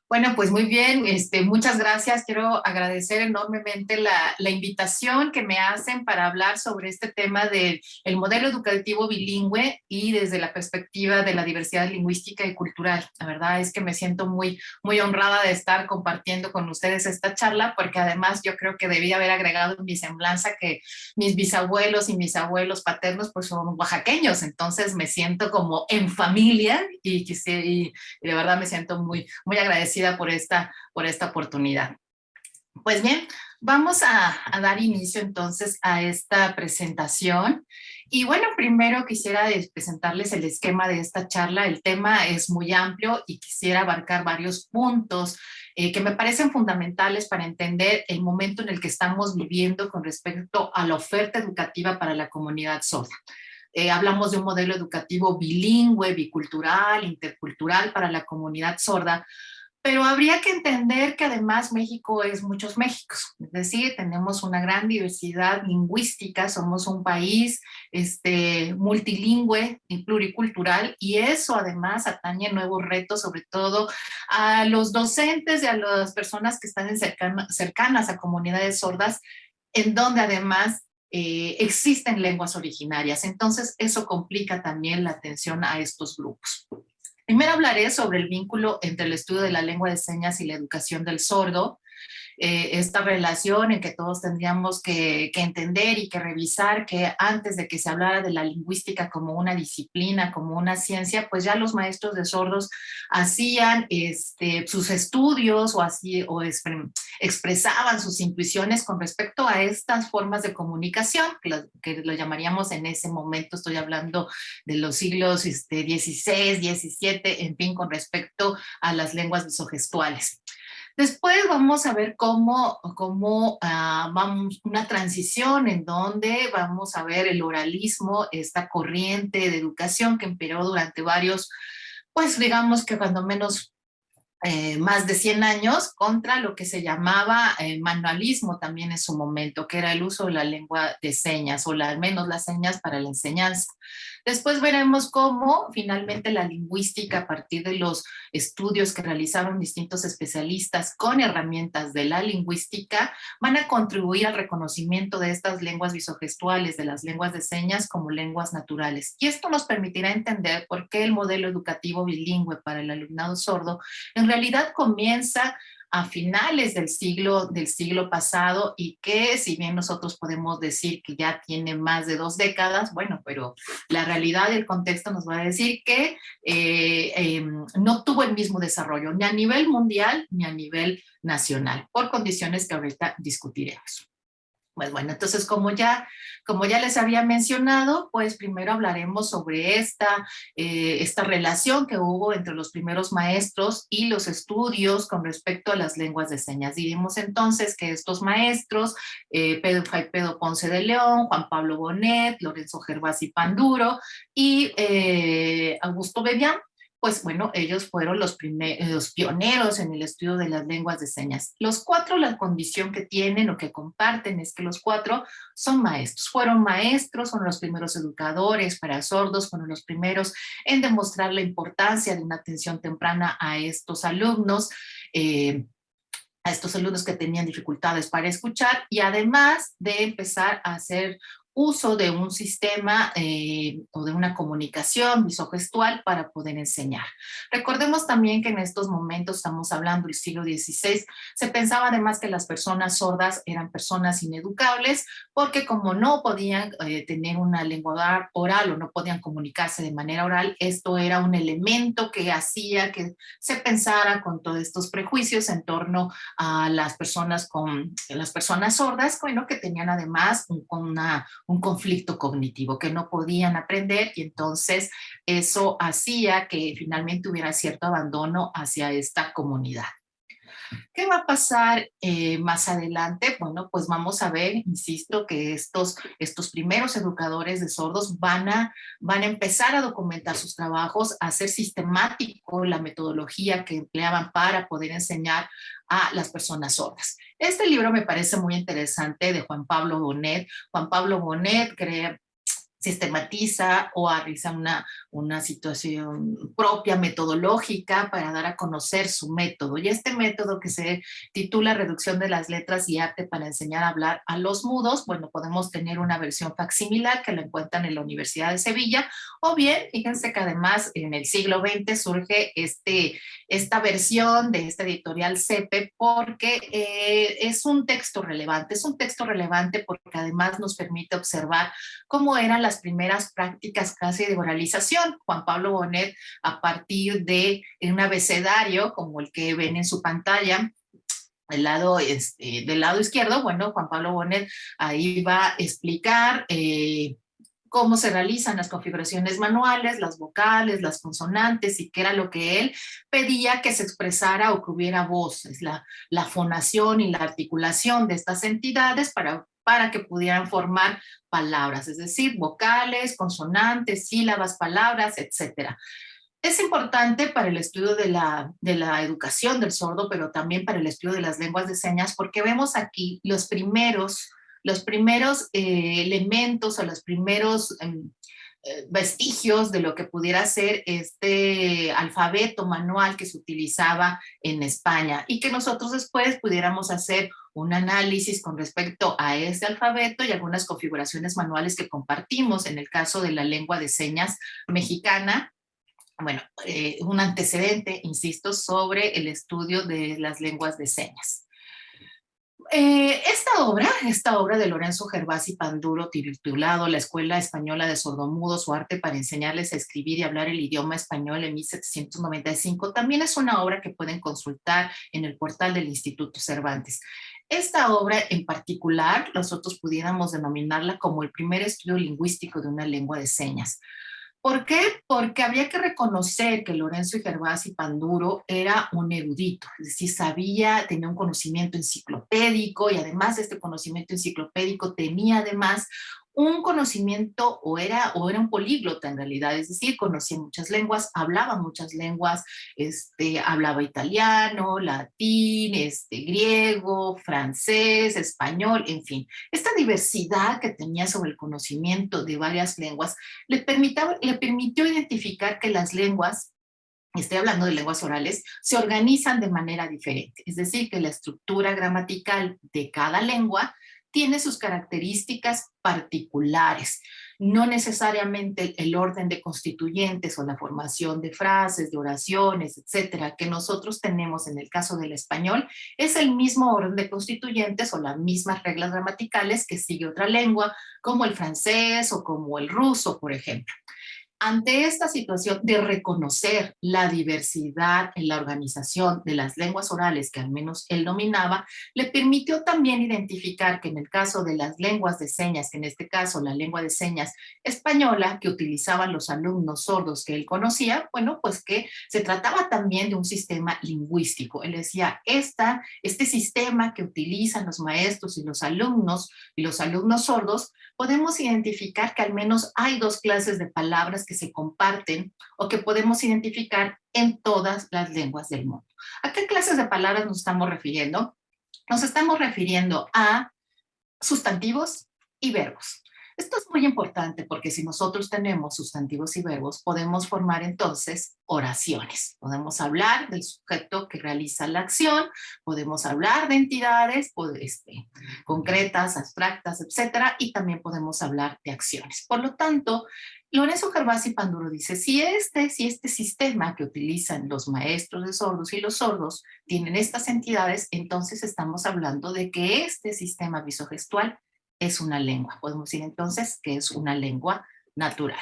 Bueno, pues muy bien, muchas gracias. Quiero agradecer enormemente la invitación que me hacen para hablar sobre este tema del modelo educativo bilingüe y desde la perspectiva de la diversidad lingüística y cultural. La verdad es que me siento muy honrada de estar compartiendo con ustedes esta charla, porque además yo creo que debí haber agregado en mi semblanza que mis bisabuelos y mis abuelos paternos pues son oaxaqueños, entonces me siento como en familia y de verdad me siento muy agradecida por esta oportunidad. Pues bien, vamos a dar inicio entonces a esta presentación. Y bueno, primero quisiera presentarles el esquema de esta charla. El tema es muy amplio y quisiera abarcar varios puntos que me parecen fundamentales para entender el momento en el que estamos viviendo con respecto a la oferta educativa para la comunidad sorda. Hablamos de un modelo educativo bilingüe, bicultural, intercultural para la comunidad sorda, pero habría que entender que además México es muchos Méxicos, es decir, tenemos una gran diversidad lingüística, somos un país multilingüe y pluricultural, y eso además atañe nuevos retos, sobre todo a los docentes y a las personas que están cercanas a comunidades sordas, en donde además existen lenguas originarias. Entonces, eso complica también la atención a estos grupos. Primero hablaré sobre el vínculo entre el estudio de la lengua de señas y la educación del sordo, esta relación en que todos tendríamos que entender y que revisar que antes de que se hablara de la lingüística como una disciplina, como una ciencia, pues ya los maestros de sordos hacían sus estudios expresaban sus intuiciones con respecto a estas formas de comunicación, que lo llamaríamos en ese momento, estoy hablando de los siglos XVI, XVII, en fin, con respecto a las lenguas visogestuales. Después vamos a ver cómo vamos una transición en donde vamos a ver el oralismo, esta corriente de educación que imperó durante varios, pues digamos que cuando menos más de 100 años, contra lo que se llamaba manualismo también en su momento, que era el uso de la lengua de señas, o al menos las señas para la enseñanza. Después veremos cómo finalmente la lingüística, a partir de los estudios que realizaron distintos especialistas con herramientas de la lingüística, van a contribuir al reconocimiento de estas lenguas visogestuales, de las lenguas de señas, como lenguas naturales. Y esto nos permitirá entender por qué el modelo educativo bilingüe para el alumnado sordo en realidad comienza a finales del siglo pasado, y que si bien nosotros podemos decir que ya tiene más de 2 décadas, bueno, pero la realidad y el contexto nos va a decir que no tuvo el mismo desarrollo ni a nivel mundial ni a nivel nacional, por condiciones que ahorita discutiremos. Pues bueno, entonces como ya les había mencionado, pues primero hablaremos sobre esta relación que hubo entre los primeros maestros y los estudios con respecto a las lenguas de señas. Diremos entonces que estos maestros, Pedro Fray Ponce de León, Juan Pablo Bonet, Lorenzo Gervasi Panduro y Augusto Bebián, pues bueno, ellos fueron los pioneros en el estudio de las lenguas de señas. Los cuatro, la condición que tienen o que comparten es que los cuatro son maestros, fueron los primeros educadores para sordos, fueron los primeros en demostrar la importancia de una atención temprana a estos alumnos que tenían dificultades para escuchar, y además de empezar a hacer uso de un sistema o de una comunicación visogestual para poder enseñar. Recordemos también que en estos momentos, estamos hablando del siglo XVI, se pensaba además que las personas sordas eran personas ineducables, porque como no podían tener una lengua oral o no podían comunicarse de manera oral, esto era un elemento que hacía que se pensara con todos estos prejuicios en torno a las personas sordas, bueno, que tenían además un conflicto cognitivo, que no podían aprender, y entonces eso hacía que finalmente hubiera cierto abandono hacia esta comunidad. ¿Qué va a pasar más adelante? Bueno, pues vamos a ver, insisto, que estos primeros educadores de sordos van a empezar a documentar sus trabajos, a hacer sistemático la metodología que empleaban para poder enseñar a las personas sordas. Este libro me parece muy interesante, de Juan Pablo Bonet. Juan Pablo Bonet sistematiza o realiza una situación propia, metodológica, para dar a conocer su método. Y este método, que se titula Reducción de las letras y arte para enseñar a hablar a los mudos, bueno, podemos tener una versión facsimilar que lo encuentran en la Universidad de Sevilla, o bien, fíjense que además en el siglo XX surge esta versión de esta editorial CEPE, porque es un texto relevante porque además nos permite observar cómo eran las primeras prácticas casi de oralización. Juan Pablo Bonet, a partir de un abecedario como el que ven en su pantalla, del lado izquierdo, bueno, Juan Pablo Bonet ahí va a explicar cómo se realizan las configuraciones manuales, las vocales, las consonantes, y qué era lo que él pedía que se expresara o que hubiera voz, es la fonación y la articulación de estas entidades para que pudieran formar palabras, es decir, vocales, consonantes, sílabas, palabras, etcétera. Es importante para el estudio de la educación del sordo, pero también para el estudio de las lenguas de señas, porque vemos aquí los primeros elementos o los primeros vestigios de lo que pudiera ser este alfabeto manual que se utilizaba en España, y que nosotros después pudiéramos hacer un análisis con respecto a este alfabeto y algunas configuraciones manuales que compartimos en el caso de la lengua de señas mexicana. Bueno, un antecedente, insisto, sobre el estudio de las lenguas de señas. Esta obra de Lorenzo Gervasi Panduro, titulado La Escuela Española de Sordomudos o Arte para enseñarles a escribir y hablar el idioma español en 1795, también es una obra que pueden consultar en el portal del Instituto Cervantes. Esta obra en particular, nosotros pudiéramos denominarla como el primer estudio lingüístico de una lengua de señas. ¿Por qué? Porque habría que reconocer que Lorenzo Gervasi Panduro era un erudito, es decir, tenía un conocimiento enciclopédico, y además de este conocimiento enciclopédico tenía además un conocimiento, o era un políglota en realidad, es decir, conocía muchas lenguas, hablaba muchas lenguas, hablaba italiano, latín, griego, francés, español, en fin. Esta diversidad que tenía sobre el conocimiento de varias lenguas le permitió identificar que las lenguas, estoy hablando de lenguas orales, se organizan de manera diferente. Es decir, que la estructura gramatical de cada lengua tiene sus características particulares. No necesariamente el orden de constituyentes o la formación de frases, de oraciones, etcétera, que nosotros tenemos en el caso del español, es el mismo orden de constituyentes o las mismas reglas gramaticales que sigue otra lengua, como el francés o como el ruso, por ejemplo. Ante esta situación de reconocer la diversidad en la organización de las lenguas orales que al menos él dominaba, le permitió también identificar que en el caso de las lenguas de señas, que en este caso la lengua de señas española que utilizaban los alumnos sordos que él conocía, bueno, pues que se trataba también de un sistema lingüístico. Él decía, este sistema que utilizan los maestros y los alumnos sordos, podemos identificar que al menos hay dos clases de palabras que se comparten o que podemos identificar en todas las lenguas del mundo. ¿A qué clases de palabras nos estamos refiriendo? Nos estamos refiriendo a sustantivos y verbos. Esto es muy importante porque si nosotros tenemos sustantivos y verbos, podemos formar entonces oraciones. Podemos hablar del sujeto que realiza la acción, podemos hablar de entidades concretas, abstractas, etcétera, y también podemos hablar de acciones. Por lo tanto, Lorenzo Gervasi Panduro dice, si este sistema que utilizan los maestros de sordos y los sordos tienen estas entidades, entonces estamos hablando de que este sistema visogestual es una lengua. Podemos decir entonces que es una lengua natural.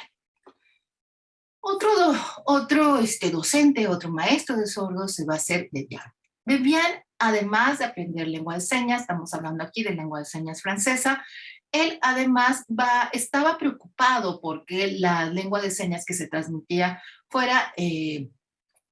Otro docente, otro maestro de sordos se va a ser Debian. Debian, además de aprender lengua de señas, estamos hablando aquí de lengua de señas francesa, él además estaba preocupado porque la lengua de señas que se transmitía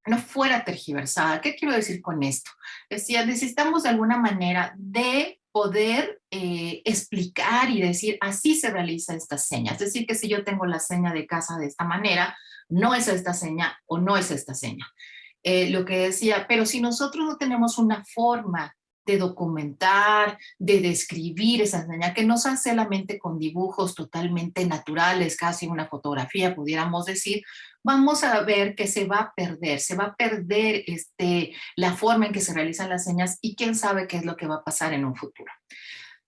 no fuera tergiversada. ¿Qué quiero decir con esto? Decía, necesitamos de alguna manera de poder explicar y decir, así se realiza esta seña. Es decir, que si yo tengo la seña de casa de esta manera, no es esta seña o no es esta seña. Lo que decía, pero si nosotros no tenemos una forma de documentar, de describir esa señal, que no sean solamente con dibujos totalmente naturales, casi una fotografía, pudiéramos decir, vamos a ver que se va a perder la forma en que se realizan las señas y quién sabe qué es lo que va a pasar en un futuro.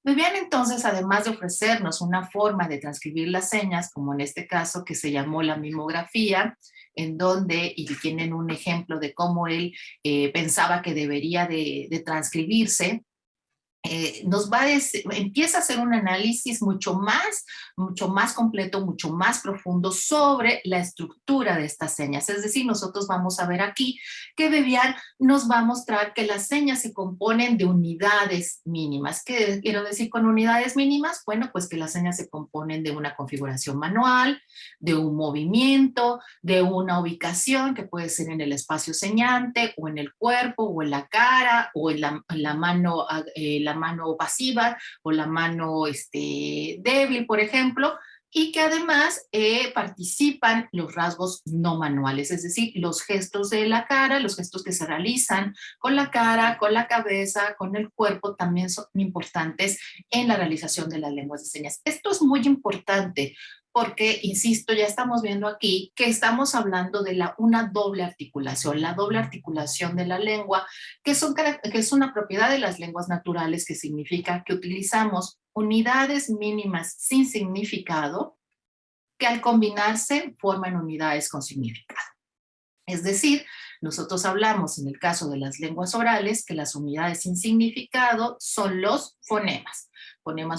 Muy bien, entonces, además de ofrecernos una forma de transcribir las señas, como en este caso que se llamó la mimografía, en donde, y tienen un ejemplo de cómo él pensaba que debería de transcribirse, empieza a hacer un análisis mucho más completo, mucho más profundo sobre la estructura de estas señas. Es decir, nosotros vamos a ver aquí que Bevian nos va a mostrar que las señas se componen de unidades mínimas. ¿Qué quiero decir con unidades mínimas? Bueno, pues que las señas se componen de una configuración manual, de un movimiento, de una ubicación que puede ser en el espacio señante o en el cuerpo o en la cara o en la mano, la mano pasiva o la mano débil, por ejemplo, y que además participan los rasgos no manuales, es decir, los gestos de la cara, los gestos que se realizan con la cara, con la cabeza, con el cuerpo, también son importantes en la realización de las lenguas de señas. Esto es muy importante porque, insisto, ya estamos viendo aquí que estamos hablando de una doble articulación, la doble articulación de la lengua, que es una propiedad de las lenguas naturales, que significa que utilizamos unidades mínimas sin significado que al combinarse forman unidades con significado. Es decir, nosotros hablamos en el caso de las lenguas orales que las unidades sin significado son los fonemas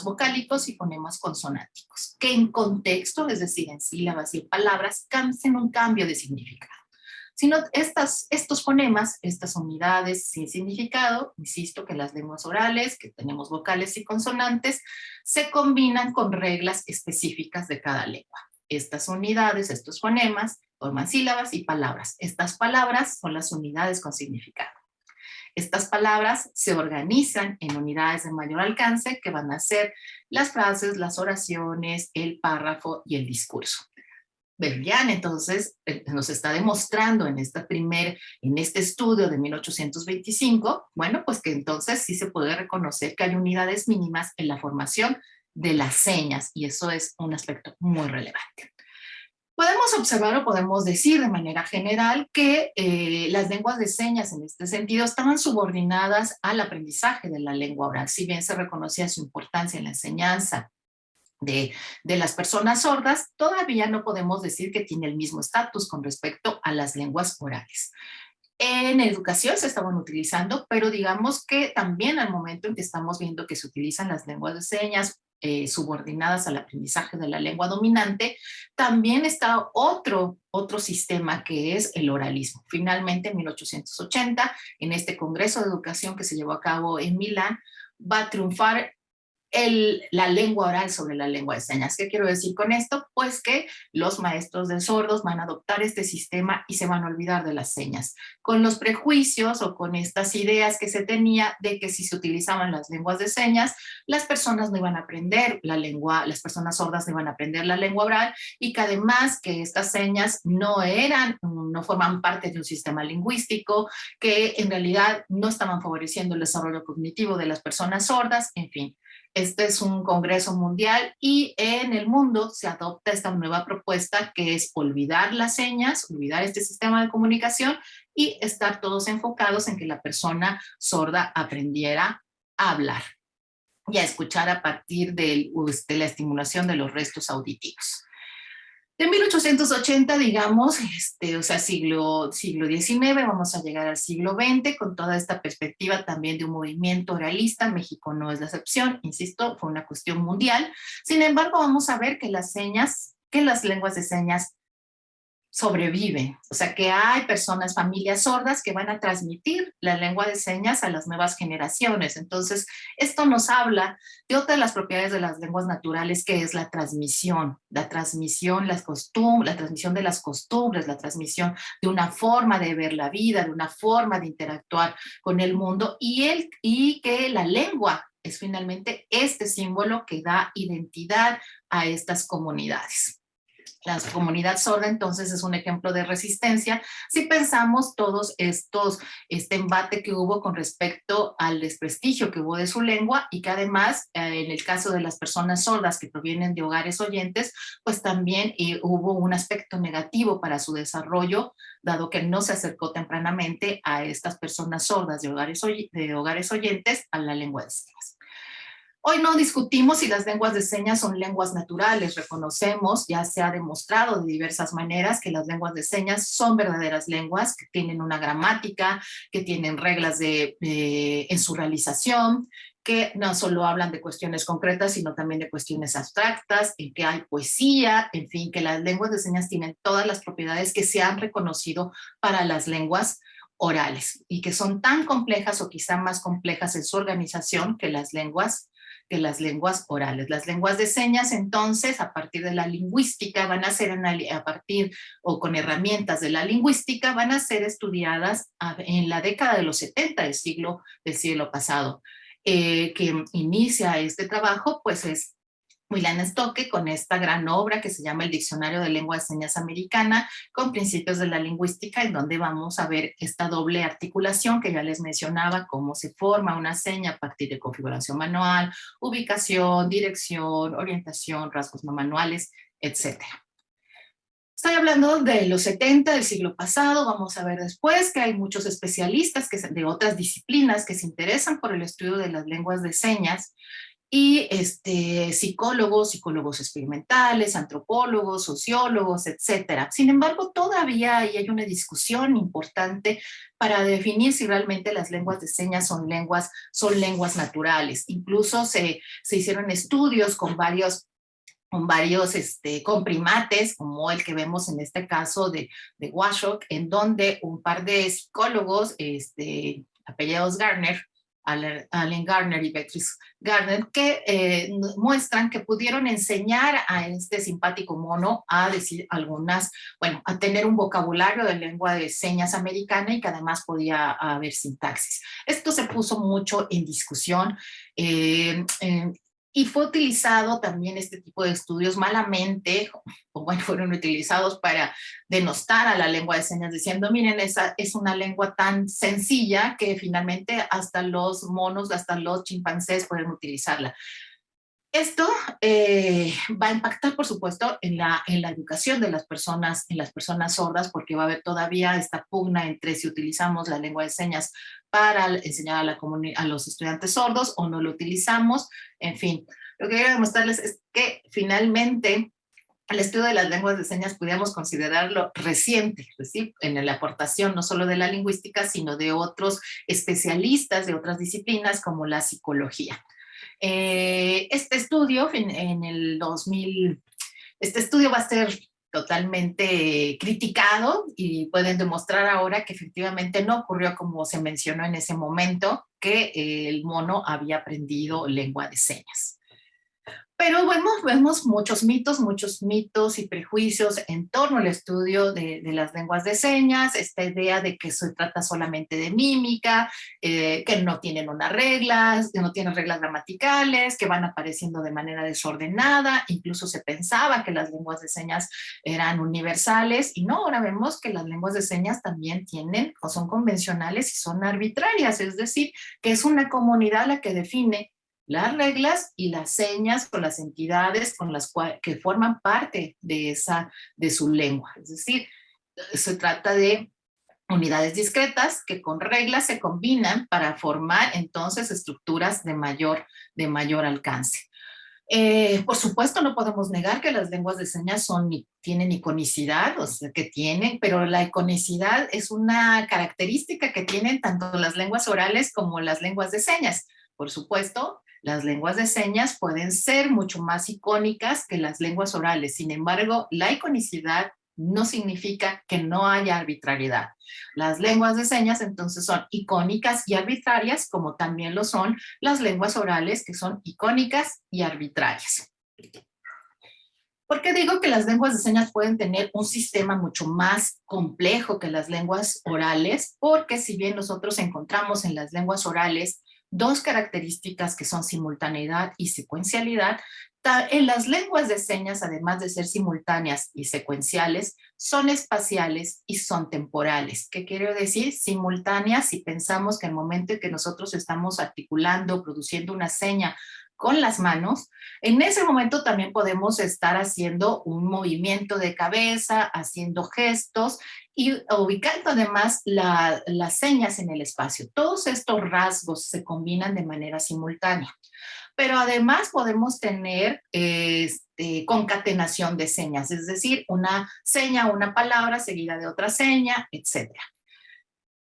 vocálicos y fonemas consonánticos, que en contexto, es decir, en sílabas y en palabras, hacen un cambio de significado. Sino estos fonemas, estas unidades sin significado, insisto que las lenguas orales, que tenemos vocales y consonantes, se combinan con reglas específicas de cada lengua. Estas unidades, estos fonemas, forman sílabas y palabras. Estas palabras son las unidades con significado. Estas palabras se organizan en unidades de mayor alcance, que van a ser las frases, las oraciones, el párrafo y el discurso. Bevian entonces nos está demostrando en este estudio de 1825, bueno, pues que entonces sí se puede reconocer que hay unidades mínimas en la formación de las señas, y eso es un aspecto muy relevante. Podemos observar o podemos decir de manera general que las lenguas de señas en este sentido estaban subordinadas al aprendizaje de la lengua oral, si bien se reconocía su importancia en la enseñanza de las personas sordas, todavía no podemos decir que tiene el mismo estatus con respecto a las lenguas orales. En educación se estaban utilizando, pero digamos que también al momento en que estamos viendo que se utilizan las lenguas de señas subordinadas al aprendizaje de la lengua dominante, también está otro sistema, que es el oralismo. Finalmente, en 1880, en este Congreso de Educación que se llevó a cabo en Milán, va a triunfar la lengua oral sobre la lengua de señas. ¿Qué quiero decir con esto? Pues que los maestros de sordos van a adoptar este sistema y se van a olvidar de las señas, con los prejuicios o con estas ideas que se tenía de que si se utilizaban las lenguas de señas, las personas no iban a aprender la lengua, las personas sordas no iban a aprender la lengua oral, y que además que estas señas no forman parte de un sistema lingüístico, que en realidad no estaban favoreciendo el desarrollo cognitivo de las personas sordas, en fin. Este es un congreso mundial y en el mundo se adopta esta nueva propuesta, que es olvidar las señas, olvidar este sistema de comunicación y estar todos enfocados en que la persona sorda aprendiera a hablar y a escuchar a partir de la estimulación de los restos auditivos. De 1880, digamos, o sea, siglo XIX, vamos a llegar al siglo XX con toda esta perspectiva también de un movimiento oralista. México no es la excepción, insisto, fue una cuestión mundial. Sin embargo, vamos a ver que las lenguas de señas sobreviven, o sea que hay personas, familias sordas que van a transmitir la lengua de señas a las nuevas generaciones. Entonces, esto nos habla de otra de las propiedades de las lenguas naturales, que es la transmisión de las costumbres, la transmisión de una forma de ver la vida, de una forma de interactuar con el mundo, y que la lengua es finalmente este símbolo que da identidad a estas comunidades. La comunidad sorda entonces es un ejemplo de resistencia si pensamos todos este embate que hubo con respecto al desprestigio que hubo de su lengua y que además en el caso de las personas sordas que provienen de hogares oyentes, pues también hubo un aspecto negativo para su desarrollo, dado que no se acercó tempranamente a estas personas sordas de hogares oyentes a la lengua de señas. Hoy no discutimos si las lenguas de señas son lenguas naturales, reconocemos, ya se ha demostrado de diversas maneras que las lenguas de señas son verdaderas lenguas, que tienen una gramática, que tienen reglas en su realización, que no solo hablan de cuestiones concretas, sino también de cuestiones abstractas, en que hay poesía, en fin, que las lenguas de señas tienen todas las propiedades que se han reconocido para las lenguas orales y que son tan complejas o quizá más complejas en su organización que las lenguas orales. Las lenguas de señas, entonces, a partir de la lingüística, van a ser a partir o con herramientas de la lingüística, van a ser estudiadas en la década de los 70 del siglo pasado. Que inicia este trabajo, pues es William Stocke con esta gran obra que se llama El Diccionario de Lengua de Señas Americana, con principios de la lingüística, en donde vamos a ver esta doble articulación que ya les mencionaba, cómo se forma una seña a partir de configuración manual, ubicación, dirección, orientación, rasgos no manuales, etc. Estoy hablando de los 70 del siglo pasado, vamos a ver después que hay muchos especialistas de otras disciplinas que se interesan por el estudio de las lenguas de señas, y psicólogos experimentales, antropólogos, sociólogos, etcétera. Sin embargo, todavía ahí hay una discusión importante para definir si realmente las lenguas de señas son lenguas naturales. Incluso se hicieron estudios con con primates, como el que vemos en este caso de Washoe, en donde un par de psicólogos, apellidados Gardner, Allen Gardner y Beatrice Gardner, que muestran que pudieron enseñar a este simpático mono a decir a tener un vocabulario de lengua de señas americana y que además podía haber sintaxis. Esto se puso mucho en discusión. Y fue utilizado también este tipo de estudios malamente, fueron utilizados para denostar a la lengua de señas, diciendo, miren, esa es una lengua tan sencilla que finalmente hasta los monos, hasta los chimpancés pueden utilizarla. Esto va a impactar, por supuesto, en la educación de las personas sordas, porque va a haber todavía esta pugna entre si utilizamos la lengua de señas para enseñar a los estudiantes sordos o no lo utilizamos. En fin, lo que quiero demostrarles es que finalmente el estudio de las lenguas de señas podríamos considerarlo reciente, ¿sí? En la aportación no solo de la lingüística, sino de otros especialistas de otras disciplinas como la psicología. Este estudio en el 2000, este estudio va a ser totalmente criticado y pueden demostrar ahora que efectivamente no ocurrió como se mencionó en ese momento, que el mono había aprendido lengua de señas. Pero bueno, vemos muchos mitos y prejuicios en torno al estudio de las lenguas de señas, esta idea de que se trata solamente de mímica, que no tienen unas reglas, que no tienen reglas gramaticales, que van apareciendo de manera desordenada, incluso se pensaba que las lenguas de señas eran universales, y no, ahora vemos que las lenguas de señas también tienen o son convencionales y son arbitrarias, es decir, que es una comunidad la que define las reglas y las señas con las entidades que forman parte de su lengua. Es decir, se trata de unidades discretas que con reglas se combinan para formar entonces estructuras de mayor alcance. Por supuesto, no podemos negar que las lenguas de señas tienen iconicidad, o sea, que tienen, pero la iconicidad es una característica que tienen tanto las lenguas orales como las lenguas de señas. Por supuesto, las lenguas de señas pueden ser mucho más icónicas que las lenguas orales. Sin embargo, la iconicidad no significa que no haya arbitrariedad. Las lenguas de señas entonces son icónicas y arbitrarias, como también lo son las lenguas orales, que son icónicas y arbitrarias. ¿Por qué digo que las lenguas de señas pueden tener un sistema mucho más complejo que las lenguas orales? Porque si bien nosotros encontramos en las lenguas orales dos características que son simultaneidad y secuencialidad, En las lenguas de señas, además de ser simultáneas y secuenciales, son espaciales y son temporales. ¿Qué quiero decir? Simultáneas, si pensamos que el momento en que nosotros estamos articulando, produciendo una seña con las manos, en ese momento también podemos estar haciendo un movimiento de cabeza, haciendo gestos y ubicando además las señas en el espacio. Todos estos rasgos se combinan de manera simultánea. Pero además podemos tener concatenación de señas, es decir, una seña, una palabra seguida de otra seña, etcétera.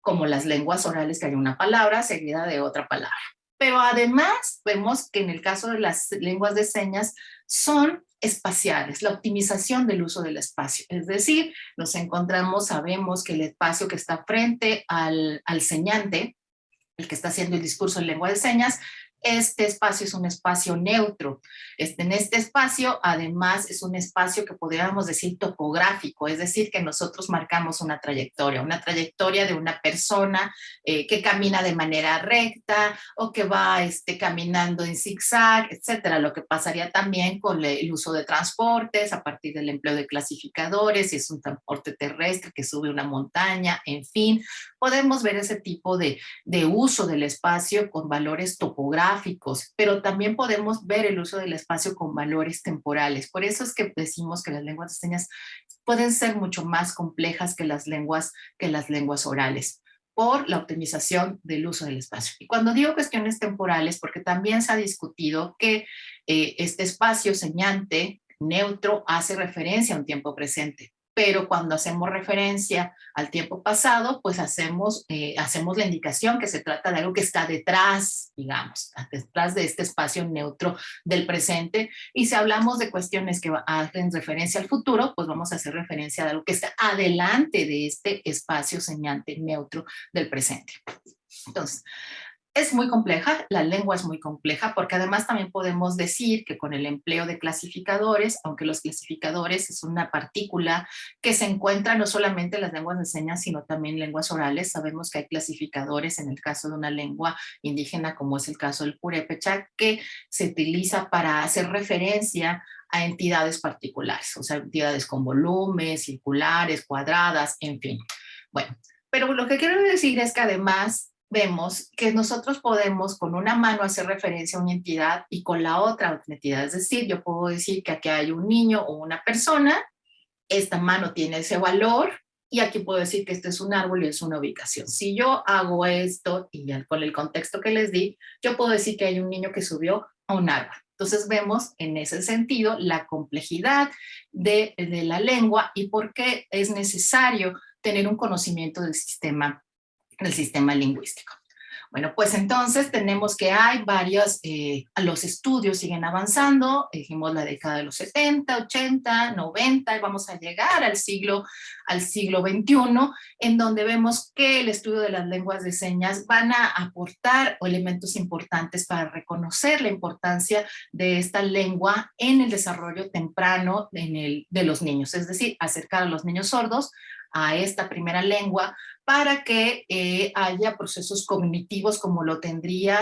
Como las lenguas orales, que hay una palabra seguida de otra palabra. Pero además vemos que en el caso de las lenguas de señas son espaciales, la optimización del uso del espacio. Es decir, nos encontramos, sabemos que el espacio que está frente al señante, el que está haciendo el discurso en lengua de señas, este espacio es un espacio neutro. En este espacio, además, es un espacio que podríamos decir topográfico, es decir, que nosotros marcamos una trayectoria de una persona que camina de manera recta o que va caminando en zigzag, etcétera. Lo que pasaría también con el uso de transportes a partir del empleo de clasificadores, si es un transporte terrestre que sube una montaña, en fin, podemos ver ese tipo de uso del espacio con valores topográficos, pero también podemos ver el uso del espacio con valores temporales. Por eso es que decimos que las lenguas de señas pueden ser mucho más complejas que las lenguas orales por la optimización del uso del espacio. Y cuando digo cuestiones temporales, porque también se ha discutido que este espacio señante neutro hace referencia a un tiempo presente, pero cuando hacemos referencia al tiempo pasado, pues hacemos la indicación que se trata de algo que está detrás, digamos, detrás de este espacio neutro del presente. Y si hablamos de cuestiones que hacen referencia al futuro, pues vamos a hacer referencia a algo que está adelante de este espacio señante neutro del presente. Entonces, es muy compleja, la lengua es muy compleja, porque además también podemos decir que con el empleo de clasificadores, aunque los clasificadores es una partícula que se encuentra no solamente en las lenguas de señas, sino también en lenguas orales, sabemos que hay clasificadores en el caso de una lengua indígena, como es el caso del purépecha, que se utiliza para hacer referencia a entidades particulares, o sea, entidades con volúmenes, circulares, cuadradas, en fin. Bueno, pero lo que quiero decir es que además vemos que nosotros podemos con una mano hacer referencia a una entidad y con la otra entidad. Es decir, yo puedo decir que aquí hay un niño o una persona, esta mano tiene ese valor y aquí puedo decir que este es un árbol y es una ubicación. Si yo hago esto y ya con el contexto que les di, yo puedo decir que hay un niño que subió a un árbol. Entonces vemos en ese sentido la complejidad de la lengua y por qué es necesario tener un conocimiento del sistema lingüístico. Bueno, pues entonces tenemos que hay varios, los estudios siguen avanzando, dijimos la década de los 70, 80, 90, y vamos a llegar al siglo XXI, en donde vemos que el estudio de las lenguas de señas van a aportar elementos importantes para reconocer la importancia de esta lengua en el desarrollo temprano de los niños, es decir, acercar a los niños sordos a esta primera lengua para que haya procesos cognitivos como lo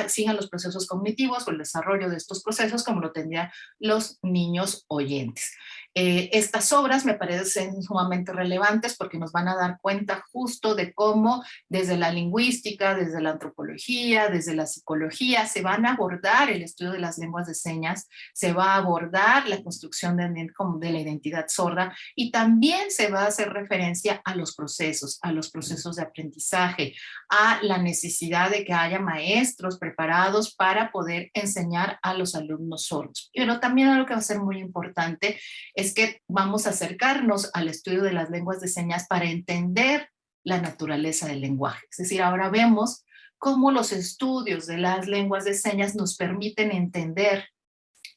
sigan los procesos cognitivos o el desarrollo de estos procesos como lo tendrían los niños oyentes. Estas obras me parecen sumamente relevantes porque nos van a dar cuenta justo de cómo desde la lingüística, desde la antropología, desde la psicología, se van a abordar el estudio de las lenguas de señas, se va a abordar la construcción de la identidad sorda y también se va a hacer referencia a los procesos de aprendizaje, a la necesidad de que haya maestros preparados para poder enseñar a los alumnos sordos. Pero también algo que va a ser muy importante es que vamos a acercarnos al estudio de las lenguas de señas para entender la naturaleza del lenguaje. Es decir, ahora vemos cómo los estudios de las lenguas de señas nos permiten entender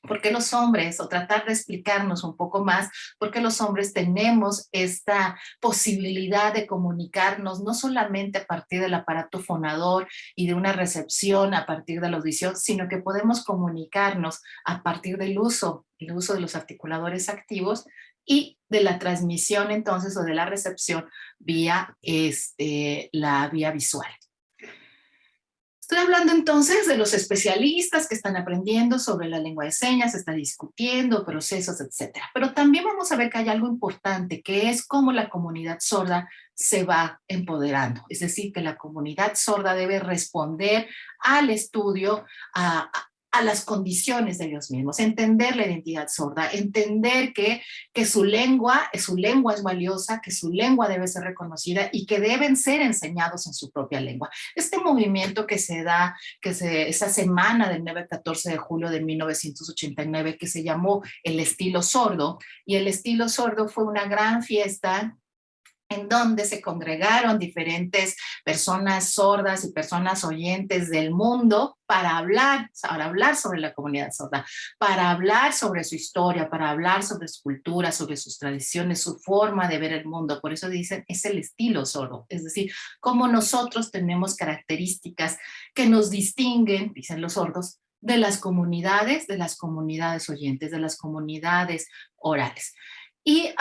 por qué los hombres, o tratar de explicarnos un poco más, por qué los hombres tenemos esta posibilidad de comunicarnos, no solamente a partir del aparato fonador y de una recepción a partir de la audición, sino que podemos comunicarnos a partir del uso de los articuladores activos y de la transmisión entonces o de la recepción vía la vía visual. Estoy hablando entonces de los especialistas que están aprendiendo sobre la lengua de señas, se está discutiendo procesos, etcétera. Pero también vamos a ver que hay algo importante, que es cómo la comunidad sorda se va empoderando. Es decir, que la comunidad sorda debe responder al estudio, a las condiciones de ellos mismos, entender la identidad sorda, entender que su lengua es valiosa, que su lengua debe ser reconocida y que deben ser enseñados en su propia lengua. Este movimiento que se da, esa semana del 9 al 14 de julio de 1989, que se llamó el estilo sordo, y el estilo sordo fue una gran fiesta en donde se congregaron diferentes personas sordas y personas oyentes del mundo para hablar sobre la comunidad sorda, para hablar sobre su historia, para hablar sobre su cultura, sobre sus tradiciones, su forma de ver el mundo. Por eso dicen, es el estilo sordo, es decir, cómo nosotros tenemos características que nos distinguen, dicen los sordos, de las comunidades oyentes, de las comunidades orales. Y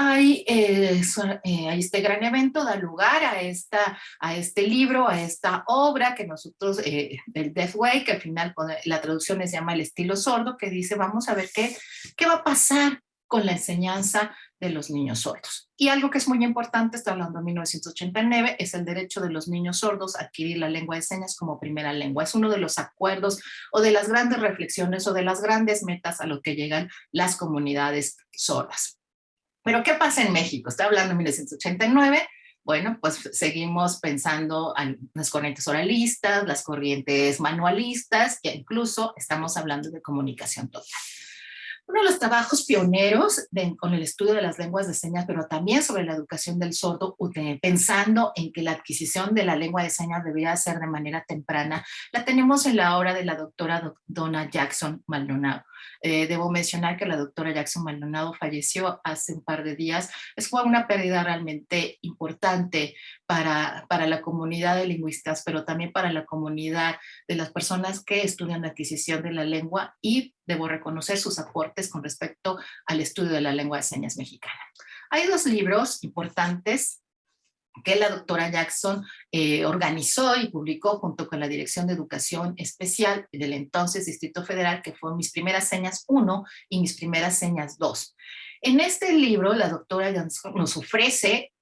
este gran evento da lugar a este libro, a esta obra que nosotros, del Deaf Way, que al final la traducción se llama El estilo sordo, que dice, vamos a ver qué va a pasar con la enseñanza de los niños sordos. Y algo que es muy importante, está hablando de 1989, es el derecho de los niños sordos a adquirir la lengua de señas como primera lengua. Es uno de los acuerdos o de las grandes reflexiones o de las grandes metas a lo que llegan las comunidades sordas. Pero ¿qué pasa en México? Estoy hablando de 1989. Bueno, pues seguimos pensando en las corrientes oralistas, las corrientes manualistas, e incluso estamos hablando de comunicación total. Uno de los trabajos pioneros con el estudio de las lenguas de señas, pero también sobre la educación del sordo, pensando en que la adquisición de la lengua de señas debería ser de manera temprana, la tenemos en la obra de la doctora Donna Jackson Maldonado. Debo mencionar que la doctora Jackson Maldonado falleció hace un par de días. Fue una pérdida realmente importante para la comunidad de lingüistas, pero también para la comunidad de las personas que estudian la adquisición de la lengua, y debo reconocer sus aportes con respecto al estudio de la lengua de señas mexicana. Hay dos libros importantes que la doctora Jackson organizó y publicó junto con la Dirección de Educación Especial del entonces Distrito Federal, que fue Mis Primeras Señas 1 y Mis Primeras Señas 2. En este libro, la doctora Jackson nos ofrece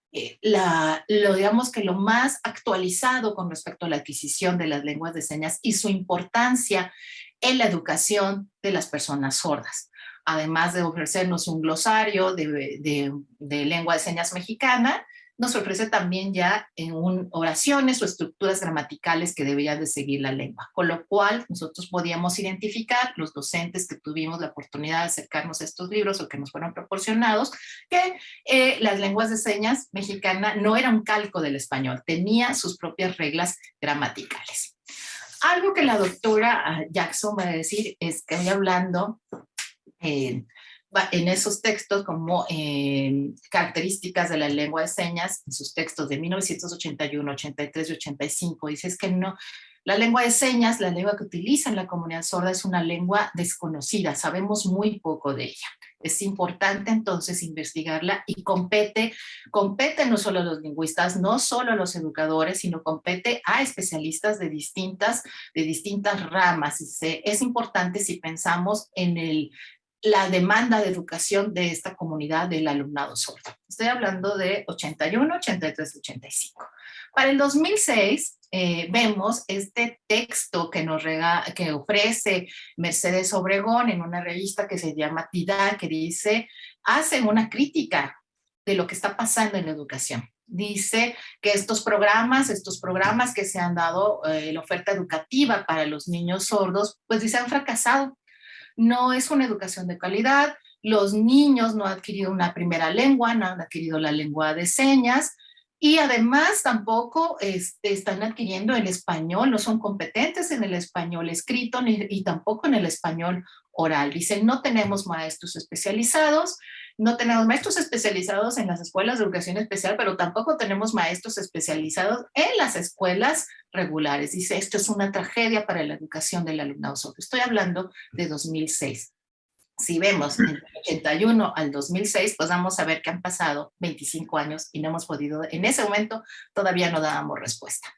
digamos que lo más actualizado con respecto a la adquisición de las lenguas de señas y su importancia en la educación de las personas sordas. Además de ofrecernos un glosario de lengua de señas mexicana, nos ofrece también ya oraciones o estructuras gramaticales que deberían de seguir la lengua, con lo cual nosotros podíamos identificar, los docentes que tuvimos la oportunidad de acercarnos a estos libros o que nos fueron proporcionados, que las lenguas de señas mexicana no era un calco del español, tenía sus propias reglas gramaticales. Algo que la doctora Jackson va a decir es que voy hablando en esos textos como características de la lengua de señas, en sus textos de 1981, 83 y 85, dice que no, la lengua de señas, la lengua que utiliza la comunidad sorda, es una lengua desconocida, sabemos muy poco de ella. Es importante entonces investigarla y compete no solo a los lingüistas, no solo a los educadores, sino compete a especialistas de distintas ramas. Es importante si pensamos en la demanda de educación de esta comunidad del alumnado sordo. Estoy hablando de 81, 83, 85. Para el 2006 vemos este texto que ofrece Mercedes Obregón en una revista que se llama TIDA, que hace una crítica de lo que está pasando en la educación. Dice que estos programas que se han dado, la oferta educativa para los niños sordos, pues dice, han fracasado. No es una educación de calidad, los niños no han adquirido una primera lengua, no han adquirido la lengua de señas, y además tampoco están adquiriendo el español, no son competentes en el español escrito y tampoco en el español oral. Dicen, no tenemos maestros especializados, no tenemos maestros especializados en las escuelas de educación especial, pero tampoco tenemos maestros especializados en las escuelas regulares. Dice, esto es una tragedia para la educación del alumnado sordo. Estoy hablando de 2006. Si vemos del 81 al 2006, pues vamos a ver que han pasado 25 años y no hemos podido, en ese momento todavía no dábamos respuesta.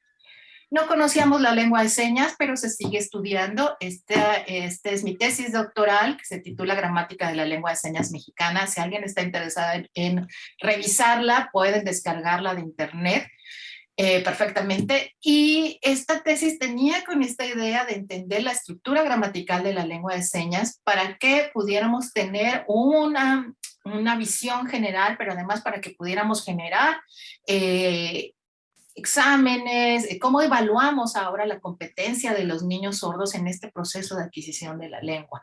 No conocíamos la lengua de señas, pero se sigue estudiando. Esta es mi tesis doctoral, que se titula Gramática de la lengua de señas mexicana. Si alguien está interesado en revisarla, pueden descargarla de internet perfectamente. Y esta tesis tenía con esta idea de entender la estructura gramatical de la lengua de señas para que pudiéramos tener una visión general, pero además para que pudiéramos generar exámenes, cómo evaluamos ahora la competencia de los niños sordos en este proceso de adquisición de la lengua.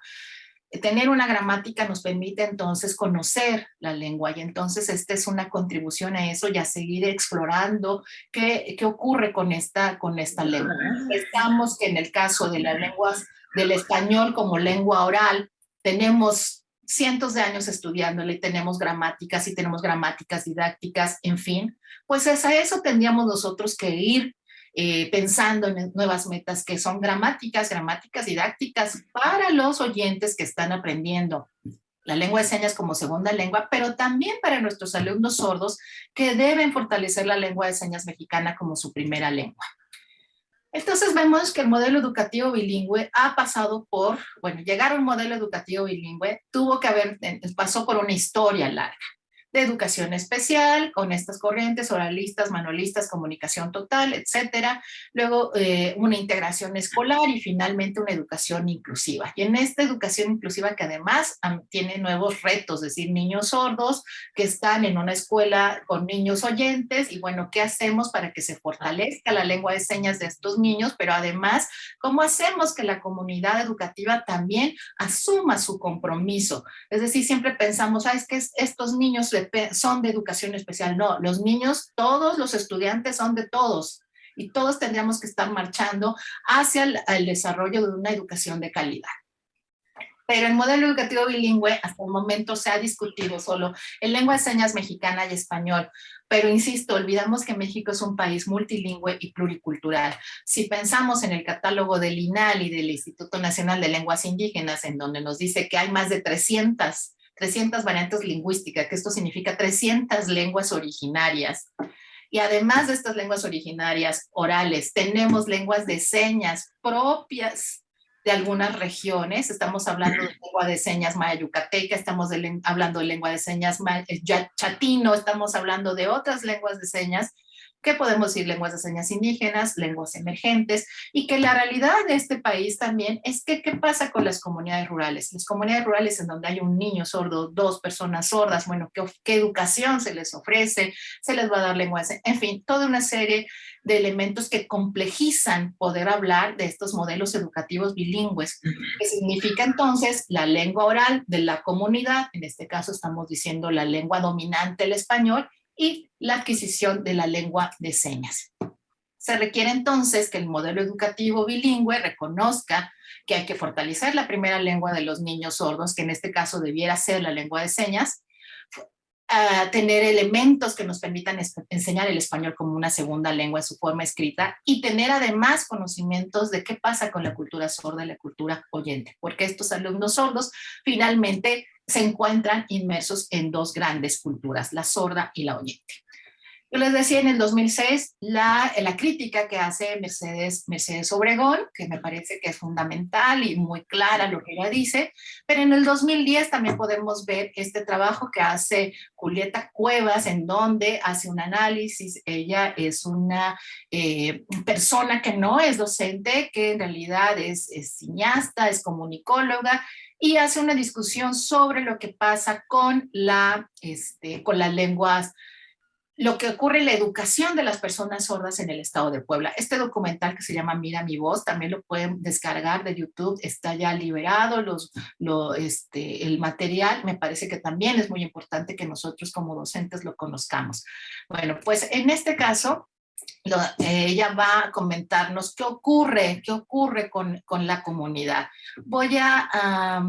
Tener una gramática nos permite entonces conocer la lengua y entonces esta es una contribución a eso y a seguir explorando qué ocurre con esta lengua. Estamos que en el caso de las lenguas del español como lengua oral, tenemos cientos de años estudiándola y tenemos gramáticas didácticas, en fin, pues a eso tendríamos nosotros que ir pensando en nuevas metas que son gramáticas didácticas para los oyentes que están aprendiendo la lengua de señas como segunda lengua, pero también para nuestros alumnos sordos que deben fortalecer la lengua de señas mexicana como su primera lengua. Entonces vemos que el modelo educativo bilingüe ha pasado por, bueno, llegar a un modelo educativo bilingüe pasó por una historia larga de educación especial, con estas corrientes, oralistas, manualistas, comunicación total, etcétera. Luego una integración escolar y finalmente una educación inclusiva. Y en esta educación inclusiva que además tiene nuevos retos, es decir, niños sordos que están en una escuela con niños oyentes y bueno, ¿qué hacemos para que se fortalezca la lengua de señas de estos niños? Pero además, ¿cómo hacemos que la comunidad educativa también asuma su compromiso? Es decir, siempre pensamos, es que estos niños son de educación especial. No, los niños, todos los estudiantes son de todos y todos tendríamos que estar marchando hacia el desarrollo de una educación de calidad. Pero el modelo educativo bilingüe hasta el momento se ha discutido solo en lengua de señas mexicana y español. Pero insisto, olvidamos que México es un país multilingüe y pluricultural. Si pensamos en el catálogo del INAL y del Instituto Nacional de Lenguas Indígenas, en donde nos dice que hay más de 300 variantes lingüísticas, que esto significa 300 lenguas originarias. Y además de estas lenguas originarias orales, tenemos lenguas de señas propias de algunas regiones. Estamos hablando de lengua de señas maya yucateca, estamos hablando de lengua de señas chatino, estamos hablando de otras lenguas de señas que podemos decir lenguas de señas indígenas, lenguas emergentes, y que la realidad de este país también es que ¿qué pasa con las comunidades rurales? Las comunidades rurales en donde hay un niño sordo, 2 personas sordas, bueno, ¿qué educación se les ofrece? ¿Se les va a dar lengua de señas? En fin, toda una serie de elementos que complejizan poder hablar de estos modelos educativos bilingües, que significa entonces la lengua oral de la comunidad, en este caso estamos diciendo la lengua dominante, el español, y la adquisición de la lengua de señas. Se requiere entonces que el modelo educativo bilingüe reconozca que hay que fortalecer la primera lengua de los niños sordos, que en este caso debiera ser la lengua de señas, tener elementos que nos permitan enseñar el español como una segunda lengua en su forma escrita y tener además conocimientos de qué pasa con la cultura sorda y la cultura oyente, porque estos alumnos sordos finalmente se encuentran inmersos en 2 grandes culturas, la sorda y la oyente. Yo les decía en el 2006 la crítica que hace Mercedes Obregón, que me parece que es fundamental y muy clara lo que ella dice, pero en el 2010 también podemos ver este trabajo que hace Julieta Cuevas, en donde hace un análisis. Ella es una persona que no es docente, que en realidad es cineasta, es comunicóloga, y hace una discusión sobre lo que pasa con las lenguas, lo que ocurre en la educación de las personas sordas en el estado de Puebla. Este documental que se llama Mira mi voz, también lo pueden descargar de YouTube, está ya liberado el material. Me parece que también es muy importante que nosotros como docentes lo conozcamos. Bueno, pues en este caso, ella va a comentarnos qué ocurre con la comunidad. Voy a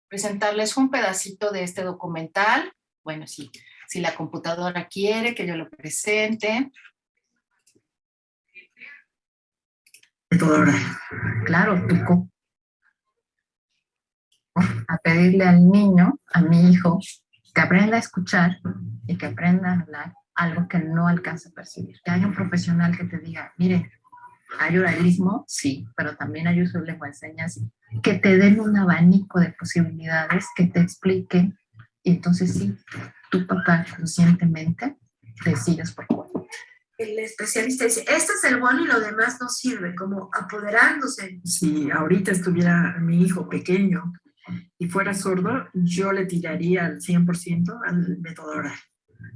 presentarles un pedacito de este documental. Bueno, sí. Si la computadora quiere que yo lo presente. Claro, Pico. A pedirle al niño, a mi hijo, que aprenda a escuchar y que aprenda a hablar algo que no alcanza a percibir. Que haya un profesional que te diga, mire, hay oralismo, sí, pero también hay uso de lengua de señas, que te den un abanico de posibilidades, que te expliquen, y entonces sí, tu papá conscientemente decides por cuál. El especialista dice, este es el bueno y lo demás no sirve, como apoderándose. Si ahorita estuviera mi hijo pequeño y fuera sordo, yo le tiraría al 100% al método oral.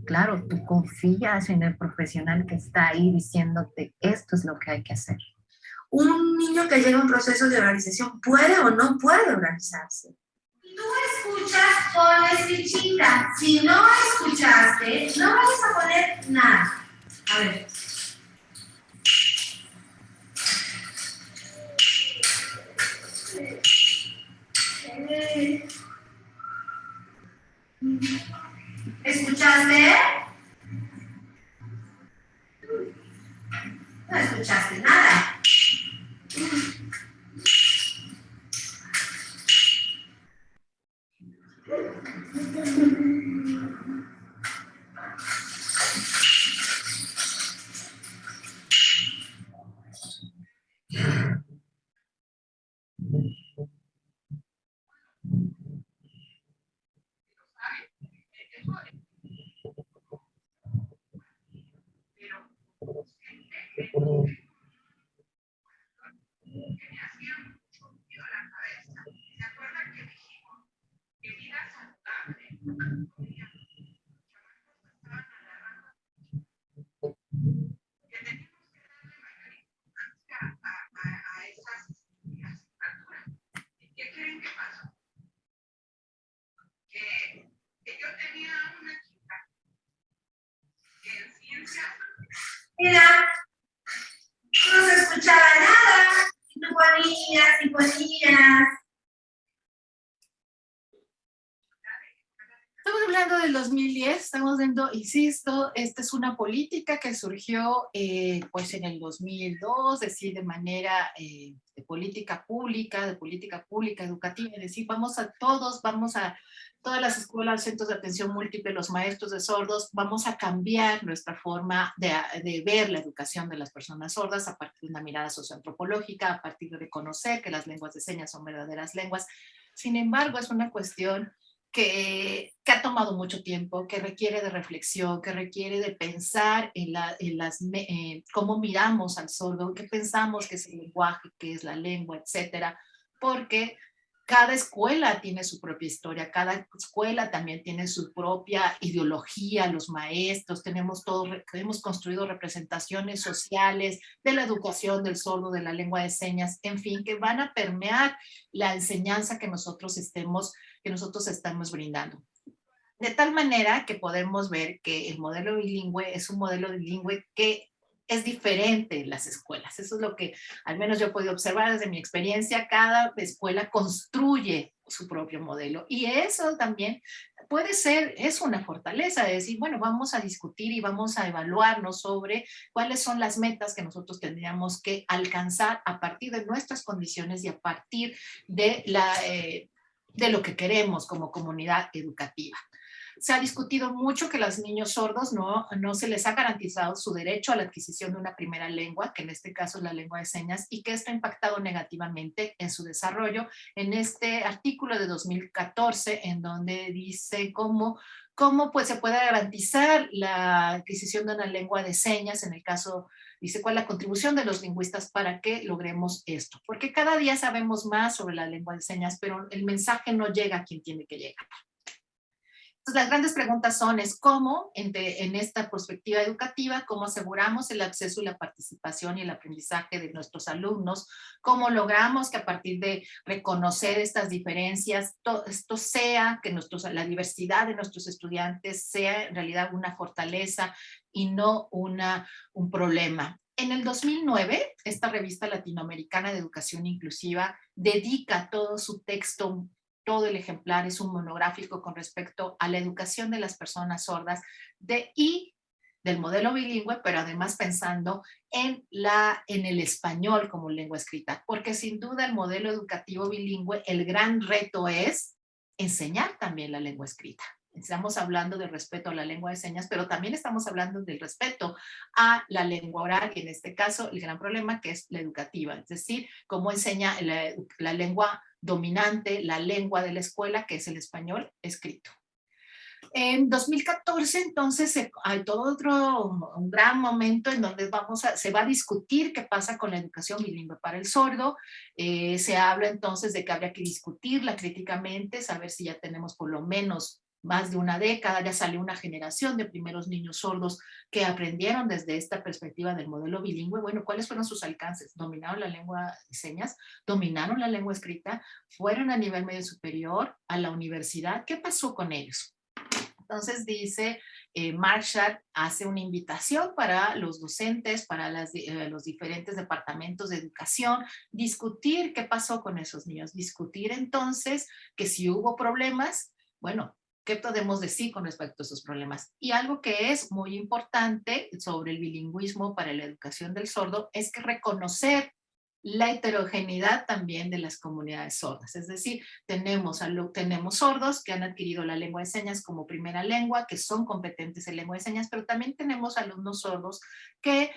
Claro, tú confías en el profesional que está ahí diciéndote esto es lo que hay que hacer. Un niño que llega a un proceso de oralización puede o no puede oralizarse. Si tú escuchas, pones fichita. Si no escuchaste, no vayas a poner nada. A ver. ¿Escuchaste? No escuchaste nada. Mira, no se escuchaba nada. Y tú ponías y ponías. Estamos hablando del 2010, estamos viendo, insisto, esta es una política que surgió pues en el 2002, es decir, de manera de política pública educativa, es decir, vamos a todas las escuelas, centros de atención múltiple, los maestros de sordos, vamos a cambiar nuestra forma de ver la educación de las personas sordas a partir de una mirada socioantropológica, a partir de reconocer que las lenguas de señas son verdaderas lenguas. Sin embargo, es una cuestión que ha tomado mucho tiempo, que requiere de reflexión, que requiere de pensar cómo miramos al sordo, qué pensamos que es el lenguaje, qué es la lengua, etcétera, porque cada escuela tiene su propia historia, cada escuela también tiene su propia ideología, los maestros, hemos construido representaciones sociales de la educación del sordo, de la lengua de señas, en fin, que van a permear la enseñanza que nosotros estamos brindando. De tal manera que podemos ver que el modelo bilingüe es un modelo bilingüe que es diferente en las escuelas. Eso es lo que al menos yo he podido observar desde mi experiencia. Cada escuela construye su propio modelo y eso también es una fortaleza de decir, bueno, vamos a discutir y vamos a evaluarnos sobre cuáles son las metas que nosotros tendríamos que alcanzar a partir de nuestras condiciones y a partir de lo que queremos como comunidad educativa. Se ha discutido mucho que a los niños sordos no se les ha garantizado su derecho a la adquisición de una primera lengua, que en este caso es la lengua de señas, y que esto ha impactado negativamente en su desarrollo. En este artículo de 2014, en donde dice cómo pues, se puede garantizar la adquisición de una lengua de señas, en el caso, dice cuál es la contribución de los lingüistas para que logremos esto. Porque cada día sabemos más sobre la lengua de señas, pero el mensaje no llega a quien tiene que llegar. Entonces, las grandes preguntas son, cómo, en esta perspectiva educativa, cómo aseguramos el acceso y la participación y el aprendizaje de nuestros alumnos, cómo logramos que a partir de reconocer estas diferencias, esto sea, que la diversidad de nuestros estudiantes sea en realidad una fortaleza y no un problema. En el 2009, esta revista latinoamericana de educación inclusiva dedica todo su texto, todo el ejemplar es un monográfico con respecto a la educación de las personas sordas y del modelo bilingüe, pero además pensando en el español como lengua escrita, porque sin duda el modelo educativo bilingüe, el gran reto es enseñar también la lengua escrita. Estamos hablando del respeto a la lengua de señas, pero también estamos hablando del respeto a la lengua oral, y en este caso el gran problema que es la educativa, es decir, cómo enseña la lengua dominante, la lengua de la escuela, que es el español escrito. En 2014, entonces, hay todo un gran momento en donde se va a discutir qué pasa con la educación bilingüe para el sordo. Se habla entonces de que habría que discutirla críticamente, saber si ya tenemos por lo menos más de una década, ya salió una generación de primeros niños sordos que aprendieron desde esta perspectiva del modelo bilingüe. Bueno, ¿cuáles fueron sus alcances? ¿Dominaron la lengua de señas? ¿Dominaron la lengua escrita? ¿Fueron a nivel medio superior, a la universidad? ¿Qué pasó con ellos? Entonces dice, Marshall hace una invitación para los docentes, para los diferentes departamentos de educación, discutir qué pasó con esos niños, discutir entonces que si hubo problemas, bueno, ¿qué podemos decir con respecto a esos problemas? Y algo que es muy importante sobre el bilingüismo para la educación del sordo es que reconocer la heterogeneidad también de las comunidades sordas. Es decir, tenemos sordos que han adquirido la lengua de señas como primera lengua, que son competentes en lengua de señas, pero también tenemos alumnos sordos que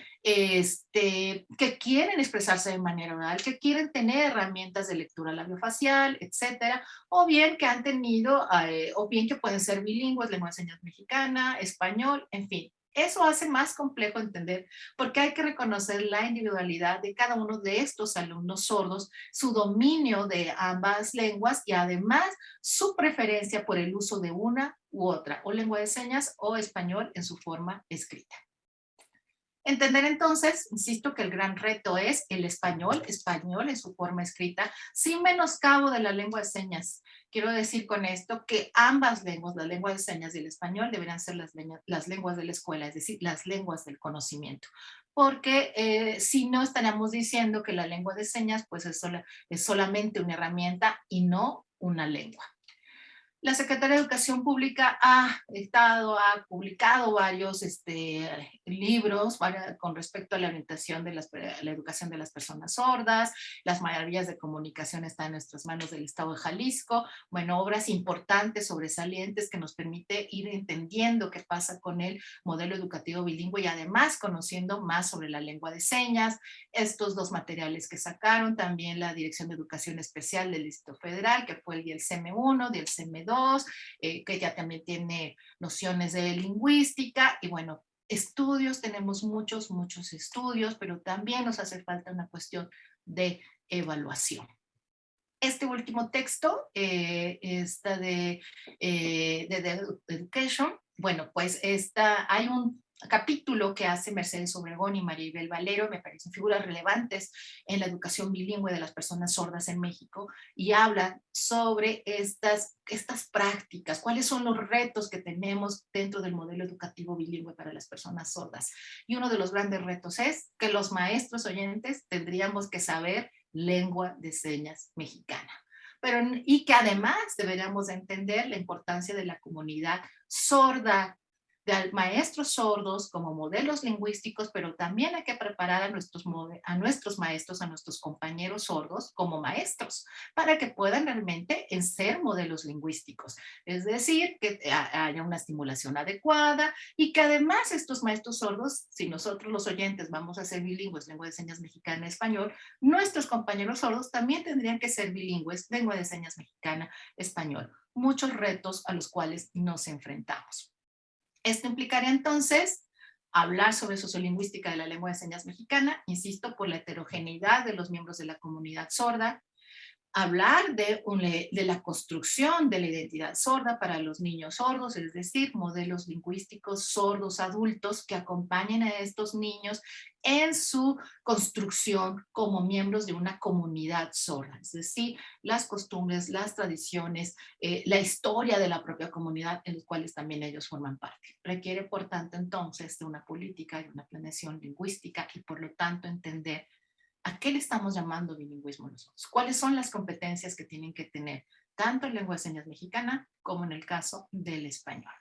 quieren expresarse de manera oral, que quieren tener herramientas de lectura labiofacial, etcétera, o bien que han tenido, o bien que pueden ser bilingües, lengua de señas mexicana, español, en fin. Eso hace más complejo entender porque hay que reconocer la individualidad de cada uno de estos alumnos sordos, su dominio de ambas lenguas y además su preferencia por el uso de una u otra, o lengua de señas o español en su forma escrita. Entender entonces, insisto, que el gran reto es el español en su forma escrita, sin menoscabo de la lengua de señas. Quiero decir con esto que ambas lenguas, la lengua de señas y el español, deberían ser las lenguas de la escuela, es decir, las lenguas del conocimiento. Porque si no, estaríamos diciendo que la lengua de señas pues es solamente una herramienta y no una lengua. La Secretaría de Educación Pública ha publicado varios libros con respecto a la orientación de la educación de las personas sordas. Las maravillas de comunicación están en nuestras manos del Estado de Jalisco. Bueno, obras importantes, sobresalientes, que nos permite ir entendiendo qué pasa con el modelo educativo bilingüe y además conociendo más sobre la lengua de señas. Estos dos materiales que sacaron, también la Dirección de Educación Especial del Distrito Federal, que fue el DIELSEME-1, DIELSEME-2, que ya también tiene nociones de lingüística y bueno, estudios, tenemos muchos estudios, pero también nos hace falta una cuestión de evaluación. Este último texto, esta de Education, bueno, pues hay un capítulo que hace Mercedes Obregón y Maribel Valero, me parecen figuras relevantes en la educación bilingüe de las personas sordas en México, y hablan sobre estas prácticas, cuáles son los retos que tenemos dentro del modelo educativo bilingüe para las personas sordas. Y uno de los grandes retos es que los maestros oyentes tendríamos que saber lengua de señas mexicana. Y que además deberíamos entender la importancia de la comunidad sorda, de maestros sordos como modelos lingüísticos, pero también hay que preparar a nuestros maestros, a nuestros compañeros sordos como maestros, para que puedan realmente ser modelos lingüísticos. Es decir, que haya una estimulación adecuada y que además estos maestros sordos, si nosotros los oyentes vamos a ser bilingües, lengua de señas mexicana, español, nuestros compañeros sordos también tendrían que ser bilingües, lengua de señas mexicana, español. Muchos retos a los cuales nos enfrentamos. Esto implicaría entonces hablar sobre sociolingüística de la lengua de señas mexicana, insisto, por la heterogeneidad de los miembros de la comunidad sorda, hablar de la construcción de la identidad sorda para los niños sordos, es decir, modelos lingüísticos sordos adultos que acompañen a estos niños en su construcción como miembros de una comunidad sorda, es decir, las costumbres, las tradiciones, la historia de la propia comunidad en los cuales también ellos forman parte. Requiere, por tanto, entonces, de una política y una planeación lingüística y, por lo tanto, entender ¿a qué le estamos llamando bilingüismo nosotros? ¿Cuáles son las competencias que tienen que tener tanto en lengua de señas mexicana como en el caso del español?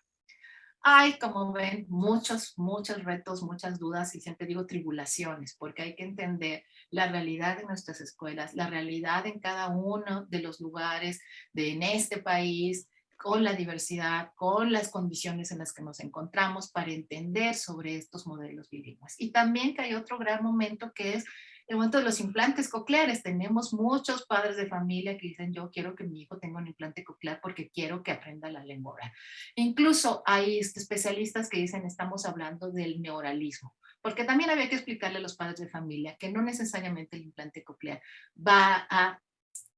Hay, como ven, muchos retos, muchas dudas y siempre digo tribulaciones, porque hay que entender la realidad de nuestras escuelas, la realidad en cada uno de los lugares en este país, con la diversidad, con las condiciones en las que nos encontramos para entender sobre estos modelos bilingües. Y también que hay otro gran momento que es el momento de los implantes cocleares. Tenemos muchos padres de familia que dicen, yo quiero que mi hijo tenga un implante coclear porque quiero que aprenda la lengua oral. Incluso hay especialistas que dicen, estamos hablando del neoralismo, porque también había que explicarle a los padres de familia que no necesariamente el implante coclear va a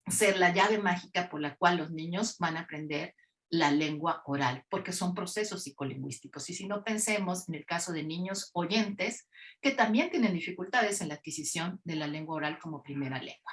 ser la llave mágica por la cual los niños van a aprender la lengua oral, porque son procesos psicolingüísticos. Y si no, pensemos en el caso de niños oyentes que también tienen dificultades en la adquisición de la lengua oral como primera lengua.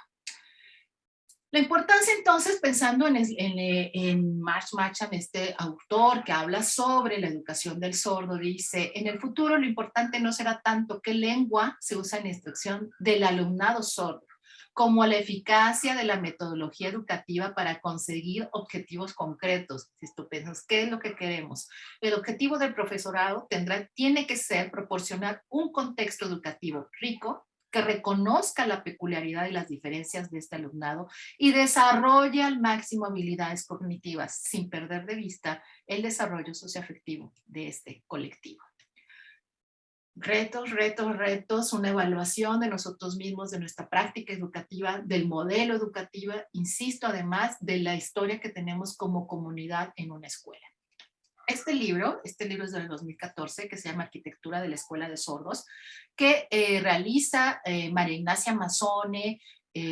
La importancia entonces, pensando en Marsh Macham, este autor que habla sobre la educación del sordo, dice, en el futuro lo importante no será tanto qué lengua se usa en instrucción del alumnado sordo, como la eficacia de la metodología educativa para conseguir objetivos concretos. Si tú piensas, ¿qué es lo que queremos? El objetivo del profesorado tiene que ser proporcionar un contexto educativo rico, que reconozca la peculiaridad y las diferencias de este alumnado y desarrolle al máximo habilidades cognitivas, sin perder de vista el desarrollo socioafectivo de este colectivo. Retos, retos, retos, una evaluación de nosotros mismos, de nuestra práctica educativa, del modelo educativo, insisto, además de la historia que tenemos como comunidad en una escuela. Este libro es del 2014, que se llama Arquitectura de la Escuela de Sordos, que realiza María Ignacia Mazzone,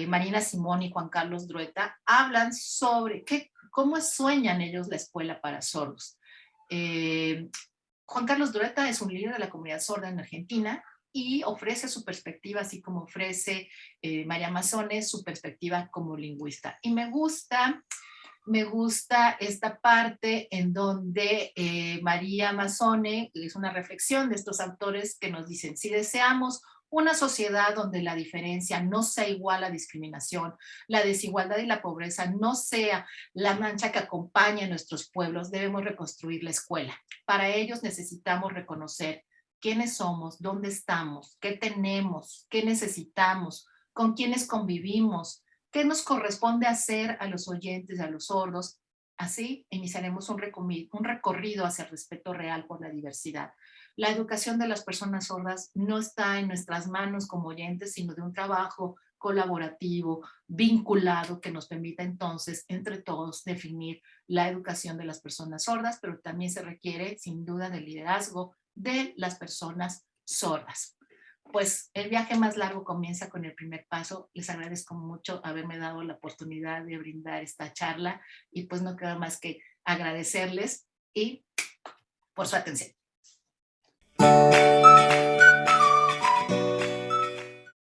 Marina Simón y Juan Carlos Drueta, hablan sobre cómo sueñan ellos la escuela para sordos. Juan Carlos Drueta es un líder de la comunidad sorda en Argentina y ofrece su perspectiva, así como ofrece María Mazzone su perspectiva como lingüista. Y me gusta esta parte en donde María Mazzone es una reflexión de estos autores que nos dicen, si deseamos una sociedad donde la diferencia no sea igual a discriminación, la desigualdad y la pobreza no sea la mancha que acompaña a nuestros pueblos, debemos reconstruir la escuela. Para ellos necesitamos reconocer quiénes somos, dónde estamos, qué tenemos, qué necesitamos, con quiénes convivimos, qué nos corresponde hacer a los oyentes, a los sordos. Así iniciaremos un recorrido hacia el respeto real por la diversidad. La educación de las personas sordas no está en nuestras manos como oyentes, sino de un trabajo colaborativo, vinculado, que nos permita entonces entre todos definir la educación de las personas sordas, pero también se requiere sin duda del liderazgo de las personas sordas. Pues el viaje más largo comienza con el primer paso. Les agradezco mucho haberme dado la oportunidad de brindar esta charla y pues no queda más que agradecerles y por su atención.